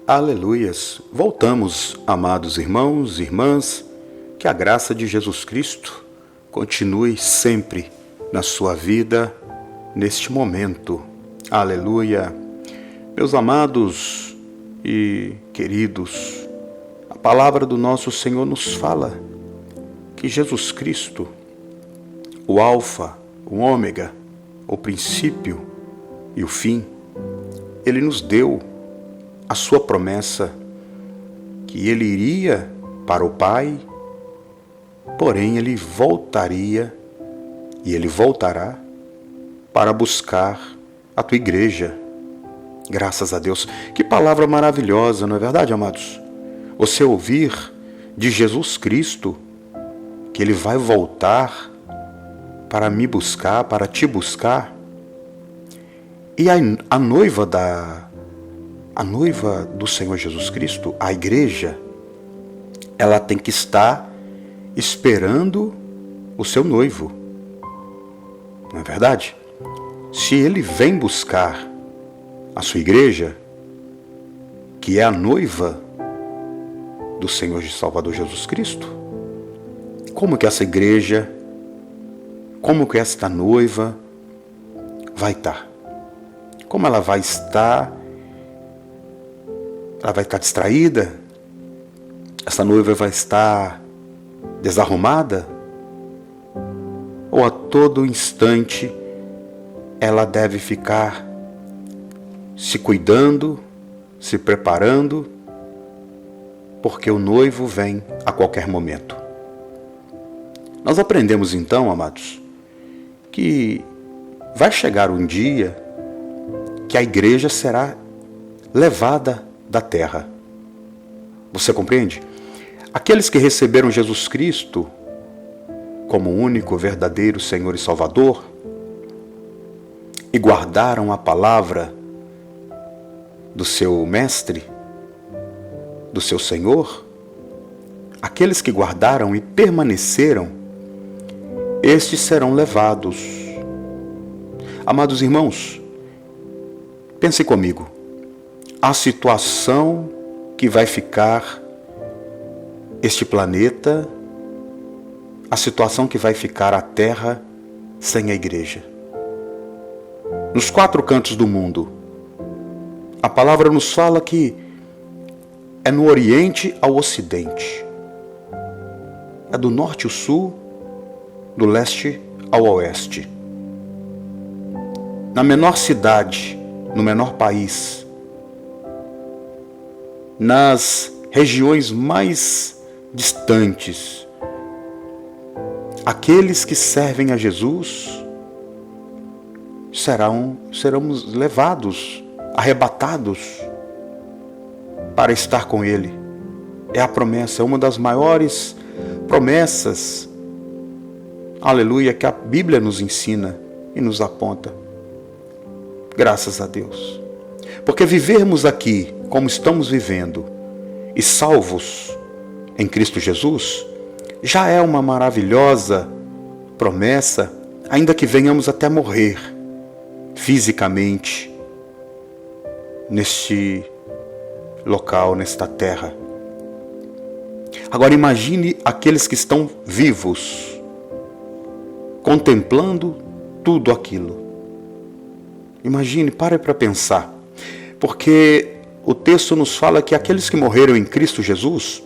Aleluias! Voltamos, amados irmãos e irmãs, que a graça de Jesus Cristo continue sempre na sua vida, neste momento. Aleluia! Meus amados e queridos, a palavra do nosso Senhor nos fala que Jesus Cristo, o Alfa, o Ômega, o princípio e o fim, Ele nos deu a sua promessa que Ele iria para o Pai, porém Ele voltaria e Ele voltará para buscar a tua igreja. Graças a Deus. Que palavra maravilhosa, não é verdade, amados? Você ouvir de Jesus Cristo que Ele vai voltar para me buscar, para te buscar. E a noiva do Senhor Jesus Cristo, a igreja, ela tem que estar esperando o seu noivo. Não é verdade? Se ele vem buscar a sua igreja, que é a noiva do Senhor e Salvador Jesus Cristo, como que essa igreja, como que esta noiva vai estar? Como ela vai estar? Ela vai estar distraída? Essa noiva vai estar desarrumada? Ou a todo instante ela deve ficar se cuidando, se preparando, porque o noivo vem a qualquer momento? Nós aprendemos então, amados, que vai chegar um dia que a igreja será levada da terra. Você compreende? Aqueles que receberam Jesus Cristo como único, verdadeiro Senhor e Salvador e guardaram a palavra do seu Mestre, do seu Senhor, aqueles que guardaram e permaneceram, estes serão levados. Amados irmãos, pense comigo. A situação que vai ficar este planeta, a situação que vai ficar a Terra sem a igreja. Nos 4 cantos do mundo, a palavra nos fala que é no Oriente ao Ocidente, é do Norte ao Sul, do Leste ao Oeste. Na menor cidade, no menor país, nas regiões mais distantes, aqueles que servem a Jesus serão levados, arrebatados para estar com Ele. É a promessa, é uma das maiores promessas, aleluia, que a Bíblia nos ensina e nos aponta. Graças a Deus. Porque vivermos aqui como estamos vivendo e salvos em Cristo Jesus já é uma maravilhosa promessa, ainda que venhamos até morrer fisicamente neste local, nesta terra. Agora imagine aqueles que estão vivos, contemplando tudo aquilo. Imagine, pare para pensar, porque o texto nos fala que aqueles que morreram em Cristo Jesus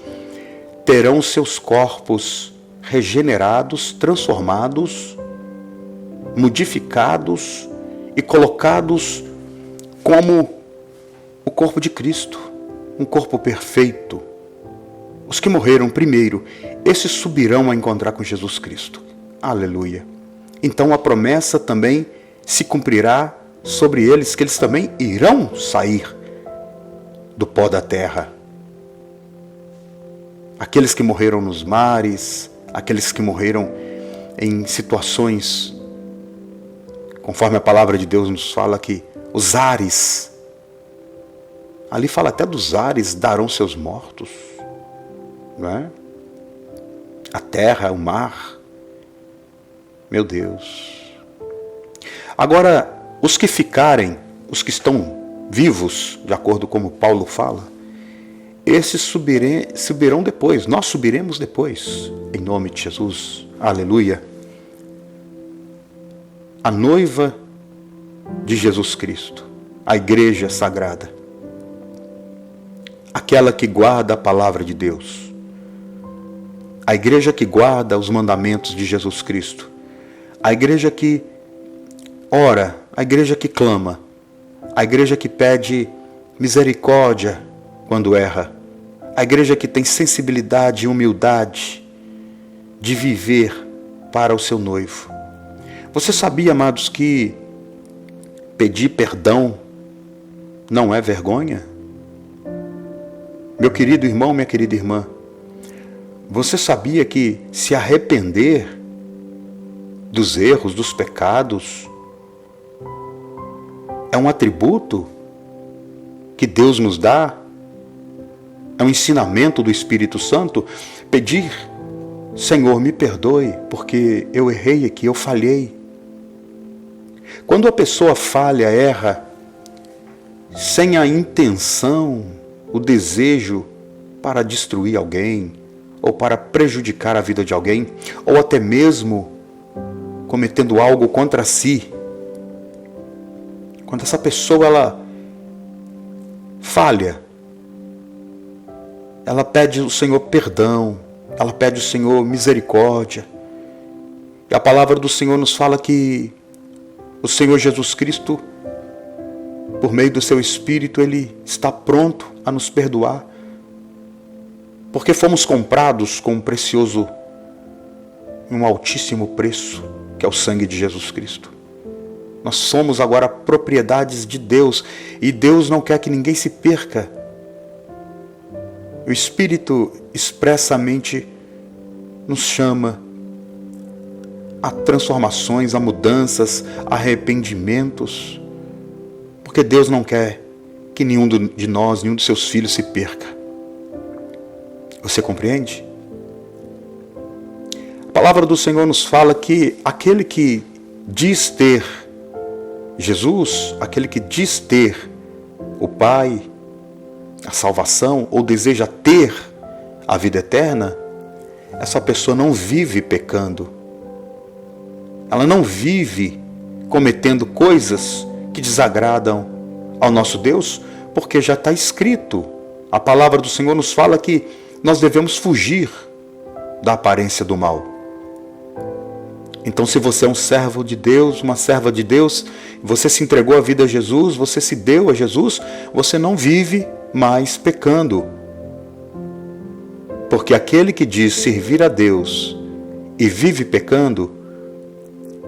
terão seus corpos regenerados, transformados, modificados e colocados como o corpo de Cristo, um corpo perfeito. Os que morreram primeiro, esses subirão a encontrar com Jesus Cristo. Aleluia! Então a promessa também se cumprirá sobre eles, que eles também irão sair do pó da terra. Aqueles que morreram nos mares, aqueles que morreram em situações, conforme a palavra de Deus nos fala que os ares, ali fala até dos ares, darão seus mortos, não é? A terra, o mar, meu Deus. Agora, os que ficarem, os que estão vivos, de acordo com como Paulo fala, esses subirão depois, nós subiremos depois, em nome de Jesus, aleluia. A noiva de Jesus Cristo, a igreja sagrada, aquela que guarda a palavra de Deus, a igreja que guarda os mandamentos de Jesus Cristo, a igreja que ora, a igreja que clama, a igreja que pede misericórdia quando erra, a igreja que tem sensibilidade e humildade de viver para o seu noivo. Você sabia, amados, que pedir perdão não é vergonha? Meu querido irmão, minha querida irmã, você sabia que se arrepender dos erros, dos pecados, é um atributo que Deus nos dá? É um ensinamento do Espírito Santo? Pedir, Senhor, me perdoe, porque eu errei aqui, eu falhei. Quando a pessoa falha, erra, sem a intenção, o desejo para destruir alguém, ou para prejudicar a vida de alguém, ou até mesmo cometendo algo contra si, quando essa pessoa ela falha, ela pede ao Senhor perdão, ela pede ao Senhor misericórdia. E a palavra do Senhor nos fala que o Senhor Jesus Cristo, por meio do seu Espírito, Ele está pronto a nos perdoar, porque fomos comprados com um precioso e um altíssimo preço, que é o sangue de Jesus Cristo. Nós somos agora propriedades de Deus, e Deus não quer que ninguém se perca. O Espírito expressamente nos chama a transformações, a mudanças, a arrependimentos, porque Deus não quer que nenhum de nós, nenhum dos seus filhos se perca. Você compreende? A palavra do Senhor nos fala que aquele que diz ter Jesus, aquele que diz ter o Pai, a salvação, ou deseja ter a vida eterna, essa pessoa não vive pecando. Ela não vive cometendo coisas que desagradam ao nosso Deus, porque já está escrito. A palavra do Senhor nos fala que nós devemos fugir da aparência do mal. Então, se você é um servo de Deus, uma serva de Deus, você se entregou a vida a Jesus, você se deu a Jesus, você não vive mais pecando. Porque aquele que diz servir a Deus e vive pecando,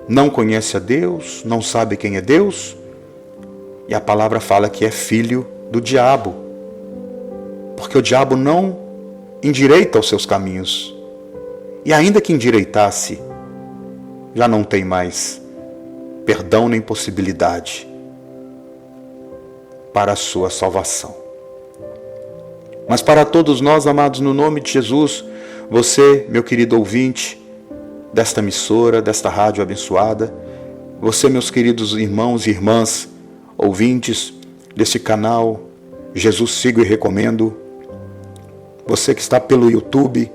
não conhece a Deus, não sabe quem é Deus, e a palavra fala que é filho do diabo. Porque o diabo não endireita os seus caminhos. E ainda que endireitasse, já não tem mais perdão nem possibilidade para a sua salvação. Mas para todos nós, amados, no nome de Jesus, você, meu querido ouvinte desta emissora, desta rádio abençoada, você, meus queridos irmãos e irmãs, ouvintes desse canal, Jesus Sigo e Recomendo, você que está pelo YouTube,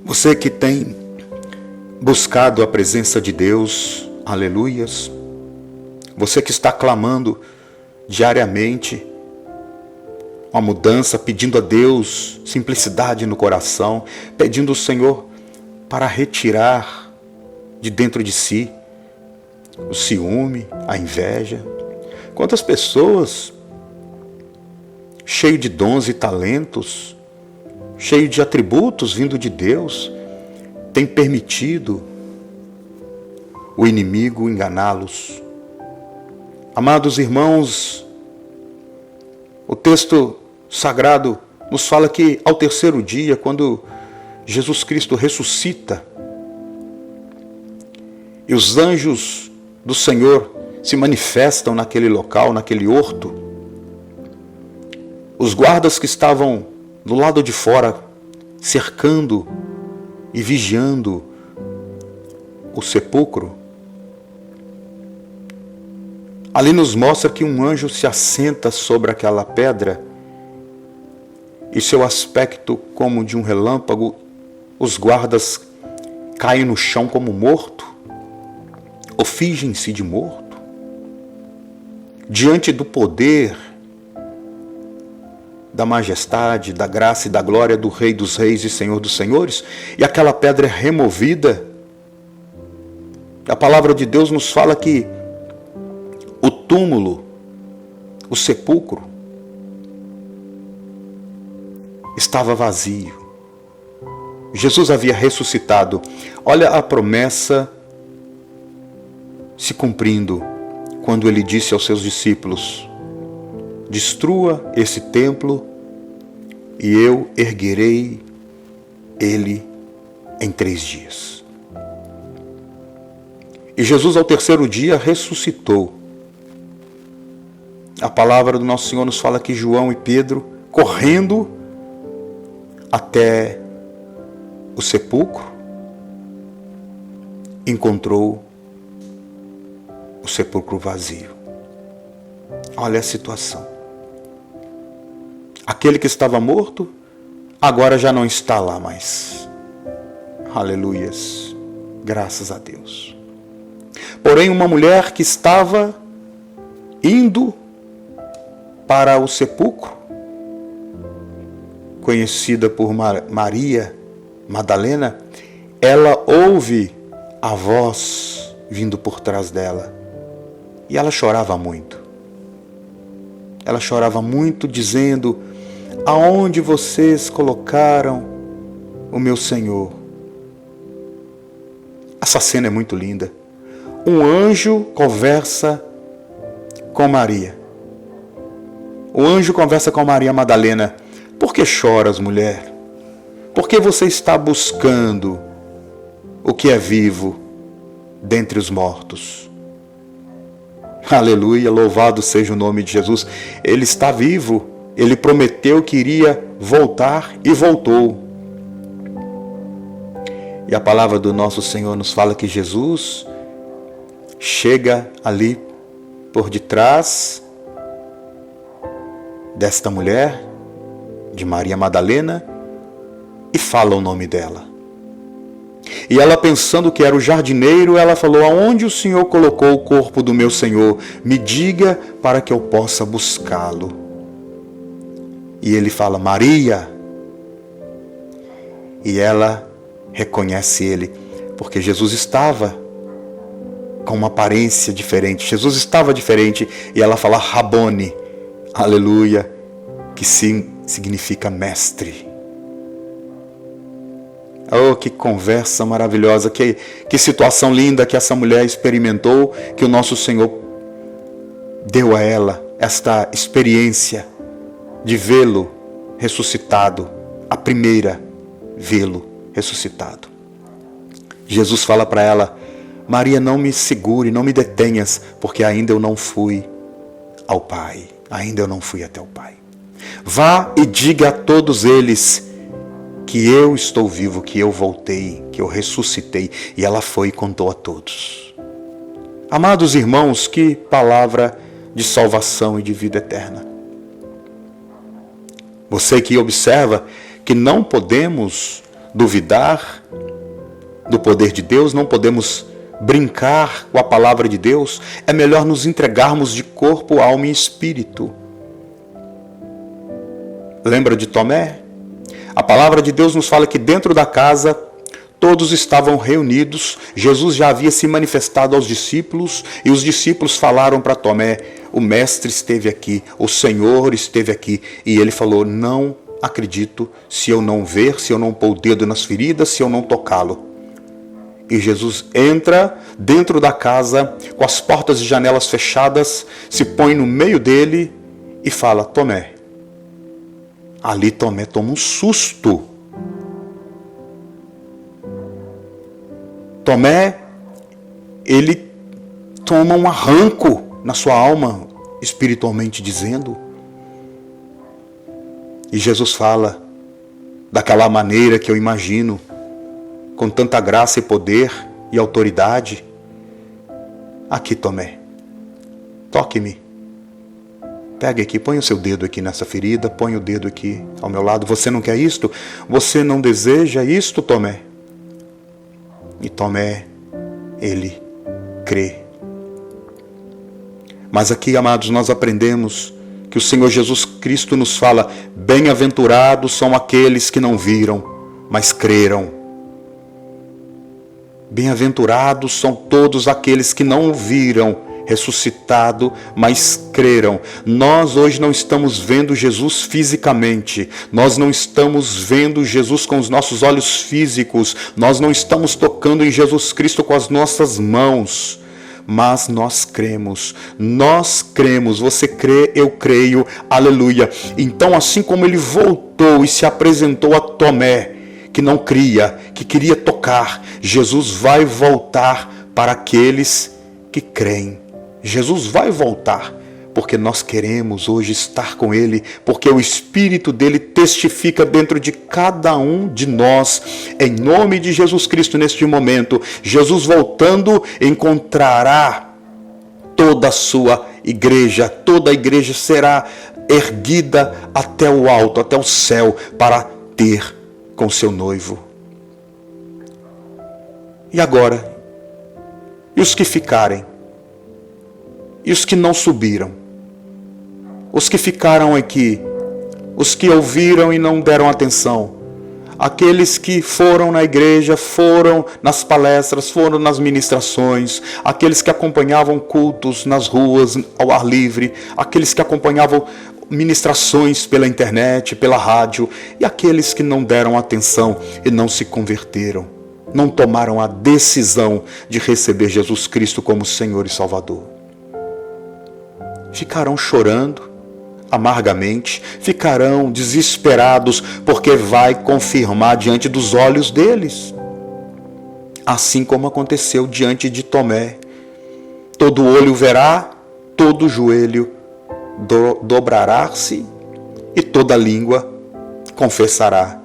você que tem buscado a presença de Deus, aleluias, você que está clamando diariamente uma mudança, pedindo a Deus simplicidade no coração, pedindo ao Senhor para retirar de dentro de si o ciúme, a inveja. Quantas pessoas cheias de dons e talentos, cheio de atributos vindo de Deus, tem permitido o inimigo enganá-los. Amados irmãos, o texto sagrado nos fala que ao terceiro dia, quando Jesus Cristo ressuscita e os anjos do Senhor se manifestam naquele local, naquele horto, os guardas que estavam do lado de fora, cercando e vigiando o sepulcro, Ali nos mostra que um anjo se assenta sobre aquela pedra e seu aspecto como de um relâmpago, os guardas caem no chão como morto, ou fingem-se de morto, diante do poder, da majestade, da graça e da glória do Rei dos Reis e Senhor dos Senhores, e aquela pedra é removida. A palavra de Deus nos fala que o túmulo, o sepulcro, estava vazio. Jesus havia ressuscitado. Olha a promessa se cumprindo quando ele disse aos seus discípulos: destrua esse templo e eu erguerei ele em 3 dias. E Jesus, ao 3º dia, ressuscitou. A palavra do Nosso Senhor nos fala que João e Pedro, correndo até o sepulcro, encontrou o sepulcro vazio. Olha a situação. Aquele que estava morto, agora já não está lá mais. Aleluias. Graças a Deus. Porém, uma mulher que estava indo para o sepulcro, conhecida por Maria Madalena, ela ouve a voz vindo por trás dela. E ela chorava muito. Ela chorava muito, dizendo: aonde vocês colocaram o meu Senhor? Essa cena é muito linda. Um anjo conversa com Maria. O anjo conversa com Maria Madalena. Por que choras, mulher? Por que você está buscando o que é vivo dentre os mortos? Aleluia, louvado seja o nome de Jesus. Ele está vivo. Ele prometeu que iria voltar e voltou. E a palavra do nosso Senhor nos fala que Jesus chega ali por detrás desta mulher, de Maria Madalena, e fala o nome dela. E ela, pensando que era o jardineiro, ela falou: aonde o Senhor colocou o corpo do meu Senhor? Me diga para que eu possa buscá-lo. E ele fala: Maria. E ela reconhece ele, porque Jesus estava com uma aparência diferente. Jesus estava diferente. E ela fala: Rabone. Aleluia. Que sim significa mestre. Oh, que conversa maravilhosa, que situação linda que essa mulher experimentou, que o nosso Senhor deu a ela esta experiência de vê-lo ressuscitado, a primeira vê-lo ressuscitado. Jesus fala para ela: Maria, não me segure, não me detenhas, porque ainda eu não fui ao Pai, ainda eu não fui até o Pai. Vá e diga a todos eles que eu estou vivo, que eu voltei, que eu ressuscitei. E ela foi e contou a todos. Amados irmãos, que palavra de salvação e de vida eterna. Você que observa que não podemos duvidar do poder de Deus, não podemos brincar com a palavra de Deus, é melhor nos entregarmos de corpo, alma e espírito. Lembra de Tomé? A palavra de Deus nos fala que dentro da casa todos estavam reunidos. Jesus já havia se manifestado aos discípulos e os discípulos falaram para Tomé: o mestre esteve aqui, o Senhor esteve aqui. E ele falou: não acredito se eu não ver, se eu não pôr o dedo nas feridas, se eu não tocá-lo. E Jesus entra dentro da casa com as portas e janelas fechadas, se põe no meio dele e fala: Tomé. Ali Tomé toma um susto. Tomé, ele toma um arranco na sua alma, espiritualmente dizendo. E Jesus fala daquela maneira que eu imagino, com tanta graça e poder e autoridade: aqui, Tomé. toque-me. Pegue aqui, põe o seu dedo aqui nessa ferida, põe o dedo aqui ao meu lado. Você não quer isto? Você não deseja isto, Tomé? E Tomé, ele crê. Mas aqui, amados, nós aprendemos que o Senhor Jesus Cristo nos fala: bem-aventurados são aqueles que não viram, mas creram. Bem-aventurados são todos aqueles que não viram ressuscitado, mas creram. Nós hoje não estamos vendo Jesus fisicamente, nós não estamos vendo Jesus com os nossos olhos físicos, nós não estamos tocando em Jesus Cristo com as nossas mãos, mas nós cremos, você crê, eu creio, aleluia. Então, assim como ele voltou e se apresentou a Tomé, que não cria, que queria tocar, Jesus vai voltar para aqueles que creem. Jesus vai voltar, porque nós queremos hoje estar com Ele, porque o Espírito dele testifica dentro de cada um de nós. Em nome de Jesus Cristo, neste momento, Jesus voltando encontrará toda a sua igreja, toda a igreja será erguida até o alto, até o céu, para ter com seu noivo. E agora? E os que ficarem? E os que não subiram? Os que ficaram aqui? Os que ouviram e não deram atenção? Aqueles que foram na igreja, foram nas palestras, foram nas ministrações, aqueles que acompanhavam cultos nas ruas, ao ar livre, aqueles que acompanhavam ministrações pela internet, pela rádio, e aqueles que não deram atenção e não se converteram, não tomaram a decisão de receber Jesus Cristo como Senhor e Salvador. Ficarão chorando amargamente, ficarão desesperados, porque vai confirmar diante dos olhos deles. Assim como aconteceu diante de Tomé. Todo olho verá, todo joelho dobrará-se e toda língua confessará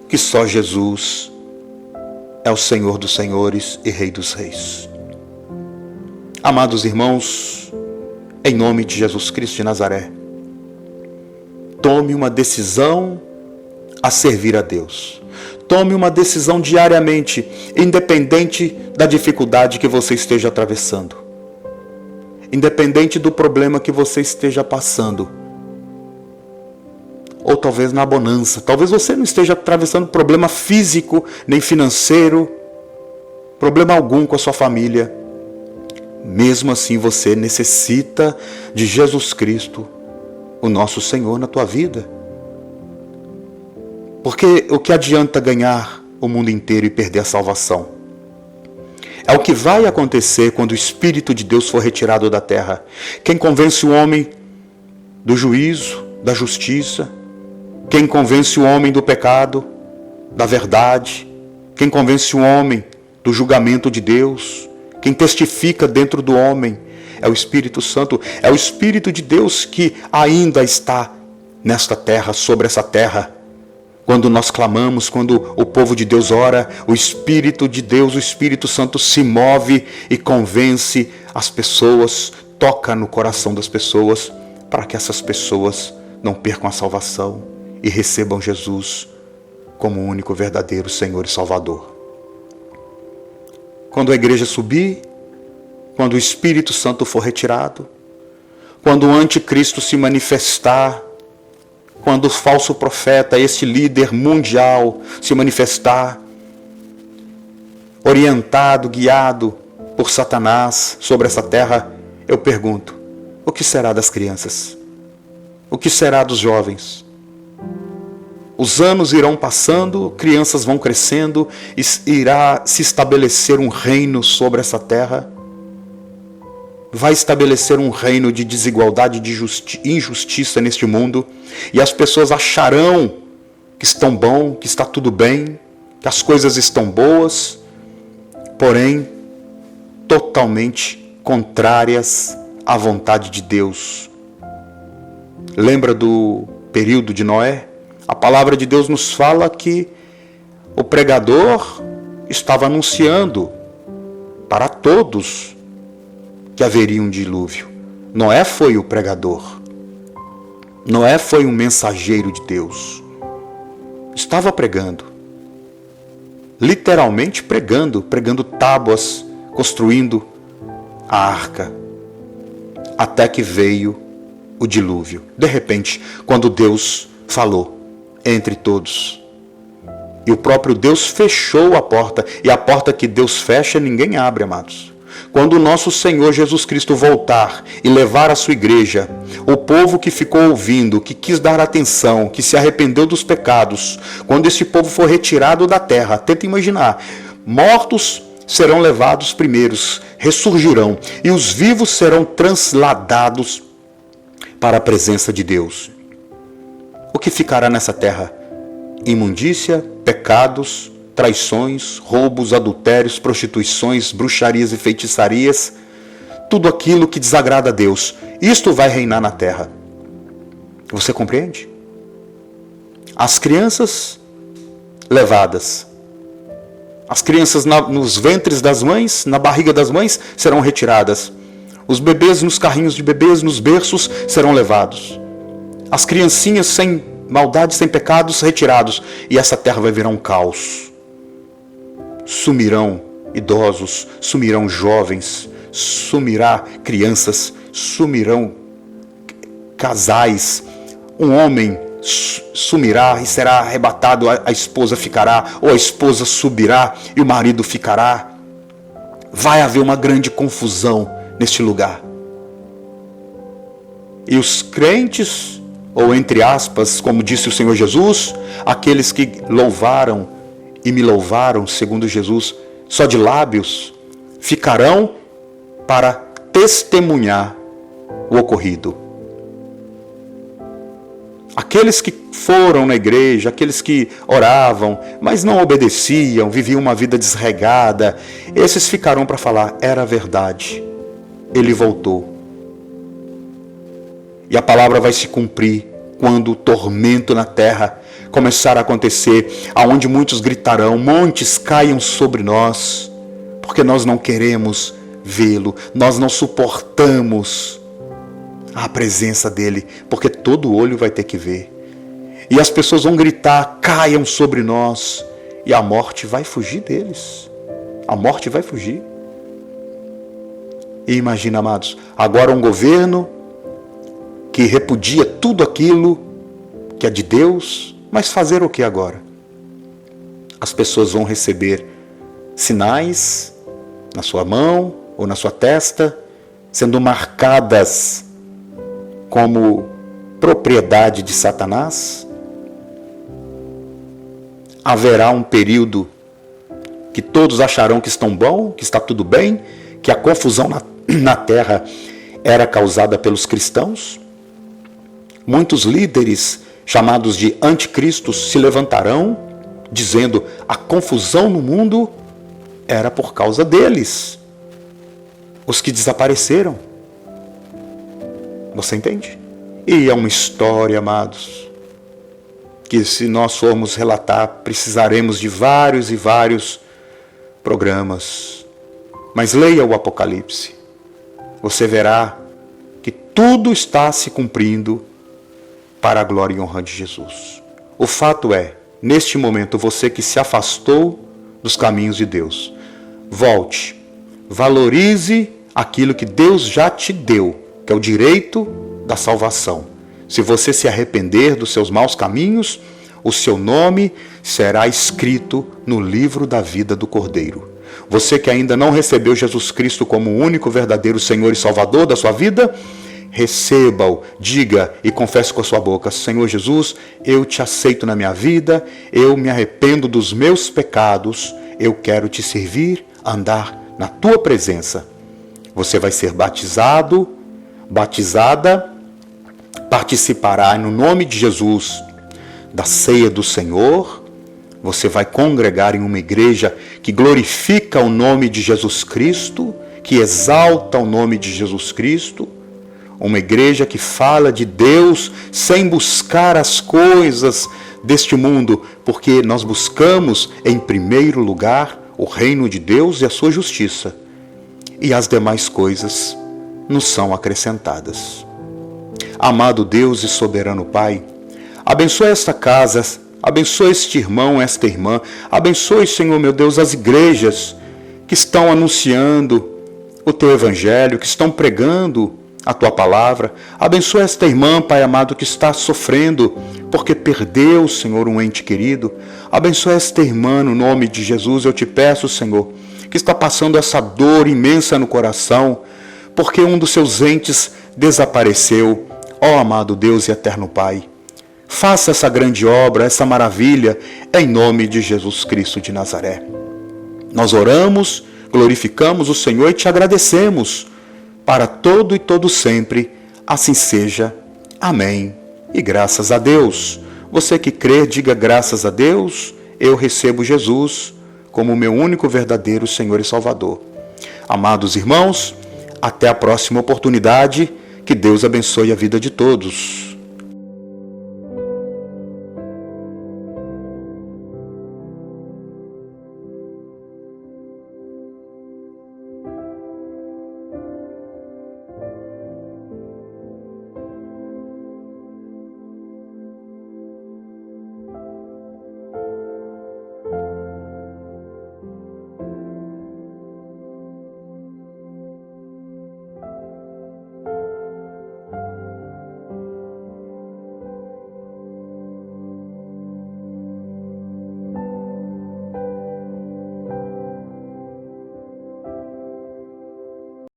que só Jesus é o Senhor dos senhores e Rei dos reis. Amados irmãos, em nome de Jesus Cristo de Nazaré, tome uma decisão a servir a Deus. Tome uma decisão diariamente, independente da dificuldade que você esteja atravessando. Independente do problema que você esteja passando. Ou talvez na bonança. Talvez você não esteja atravessando problema físico, nem financeiro, problema algum com a sua família. Mesmo assim, você necessita de Jesus Cristo, o nosso Senhor, na tua vida. Porque o que adianta ganhar o mundo inteiro e perder a salvação? É o que vai acontecer quando o Espírito de Deus for retirado da terra. Quem convence o homem do juízo, da justiça? Quem convence o homem do pecado, da verdade? Quem convence o homem do julgamento de Deus? Quem testifica dentro do homem é o Espírito Santo, é o Espírito de Deus que ainda está nesta terra, sobre essa terra. Quando nós clamamos, quando o povo de Deus ora, o Espírito de Deus, o Espírito Santo se move e convence as pessoas, toca no coração das pessoas, para que essas pessoas não percam a salvação e recebam Jesus como o único verdadeiro Senhor e Salvador. Quando a igreja subir, quando o Espírito Santo for retirado, quando o anticristo se manifestar, quando o falso profeta, esse líder mundial, se manifestar, orientado, guiado por Satanás sobre essa terra, eu pergunto, o que será das crianças? O que será dos jovens? Os anos irão passando, crianças vão crescendo, irá se estabelecer um reino sobre essa terra. Vai estabelecer um reino de desigualdade, de injustiça neste mundo. E as pessoas acharão que estão bom, que está tudo bem, que as coisas estão boas, porém, totalmente contrárias à vontade de Deus. Lembra do período de Noé? A palavra de Deus nos fala que o pregador estava anunciando para todos que haveria um dilúvio. Noé foi o pregador. Noé foi um mensageiro de Deus. Estava pregando. Literalmente pregando tábuas, construindo a arca. Até que veio o dilúvio. De repente, quando Deus falou entre todos, e o próprio Deus fechou a porta, e a porta que Deus fecha, ninguém abre, amados. Quando o nosso Senhor Jesus Cristo voltar e levar a sua igreja, o povo que ficou ouvindo, que quis dar atenção, que se arrependeu dos pecados, quando esse povo for retirado da terra, tenta imaginar, mortos serão levados primeiros, ressurgirão, e os vivos serão transladados para a presença de Deus. O que ficará nessa terra? Imundícia, pecados, traições, roubos, adultérios, prostituições, bruxarias e feitiçarias, tudo aquilo que desagrada a Deus. Isto vai reinar na terra. Você compreende? As crianças levadas, as crianças nos ventres das mães, na barriga das mães, serão retiradas. Os bebês nos carrinhos de bebês, nos berços, serão levados. As criancinhas sem maldade, sem pecados, retirados. E essa terra vai virar um caos. Sumirão idosos, sumirão jovens, sumirá crianças, sumirão casais. Um homem sumirá e será arrebatado, a esposa ficará, ou a esposa subirá e o marido ficará. Vai haver uma grande confusão neste lugar. E os crentes, ou entre aspas, como disse o Senhor Jesus, aqueles que louvaram e me louvaram, segundo Jesus, só de lábios, ficarão para testemunhar o ocorrido. Aqueles que foram na igreja, aqueles que oravam, mas não obedeciam, viviam uma vida desregada, esses ficarão para falar, era verdade, ele voltou. E a palavra vai se cumprir quando o tormento na terra começar a acontecer, aonde muitos gritarão, montes caiam sobre nós, porque nós não queremos vê-lo, nós não suportamos a presença dele, porque todo olho vai ter que ver. E as pessoas vão gritar, caiam sobre nós, e a morte vai fugir deles. A morte vai fugir. E imagina, amados, agora um governo que repudia tudo aquilo que é de Deus, mas fazer o que agora? As pessoas vão receber sinais na sua mão ou na sua testa, sendo marcadas como propriedade de Satanás. Haverá um período que todos acharão que estão bom, que está tudo bem, que a confusão na terra era causada pelos cristãos. Muitos líderes chamados de anticristos se levantarão, dizendo a confusão no mundo era por causa deles, os que desapareceram. Você entende? E é uma história, amados, que se nós formos relatar, precisaremos de vários e vários programas. Mas leia o Apocalipse. Você verá que tudo está se cumprindo para a glória e honra de Jesus. O fato é, neste momento, você que se afastou dos caminhos de Deus, volte, valorize aquilo que Deus já te deu, que é o direito da salvação. Se você se arrepender dos seus maus caminhos, o seu nome será escrito no livro da vida do Cordeiro. Você que ainda não recebeu Jesus Cristo como o único verdadeiro Senhor e Salvador da sua vida, receba-o, diga e confesse com a sua boca, Senhor Jesus, eu te aceito na minha vida, eu me arrependo dos meus pecados, eu quero te servir, andar na tua presença. Você vai ser batizado, batizada, participará no nome de Jesus da ceia do Senhor. Você vai congregar em uma igreja que glorifica o nome de Jesus Cristo, que exalta o nome de Jesus Cristo, uma igreja que fala de Deus sem buscar as coisas deste mundo, porque nós buscamos em primeiro lugar o reino de Deus e a sua justiça, e as demais coisas nos são acrescentadas. Amado Deus e soberano Pai, abençoe esta casa, abençoe este irmão, esta irmã, abençoe, Senhor meu Deus, as igrejas que estão anunciando o Teu Evangelho, que estão pregando a Tua Palavra. Abençoe esta irmã, Pai amado, que está sofrendo porque perdeu, Senhor, um ente querido. Abençoe esta irmã, no nome de Jesus, eu te peço, Senhor, que está passando essa dor imensa no coração, porque um dos seus entes desapareceu. Ó amado Deus e eterno Pai, faça essa grande obra, essa maravilha, em nome de Jesus Cristo de Nazaré. Nós oramos, glorificamos o Senhor e te agradecemos. Para todo e todo sempre, assim seja. Amém. E graças a Deus. Você que crê, diga graças a Deus, eu recebo Jesus como meu único verdadeiro Senhor e Salvador. Amados irmãos, até a próxima oportunidade. Que Deus abençoe a vida de todos.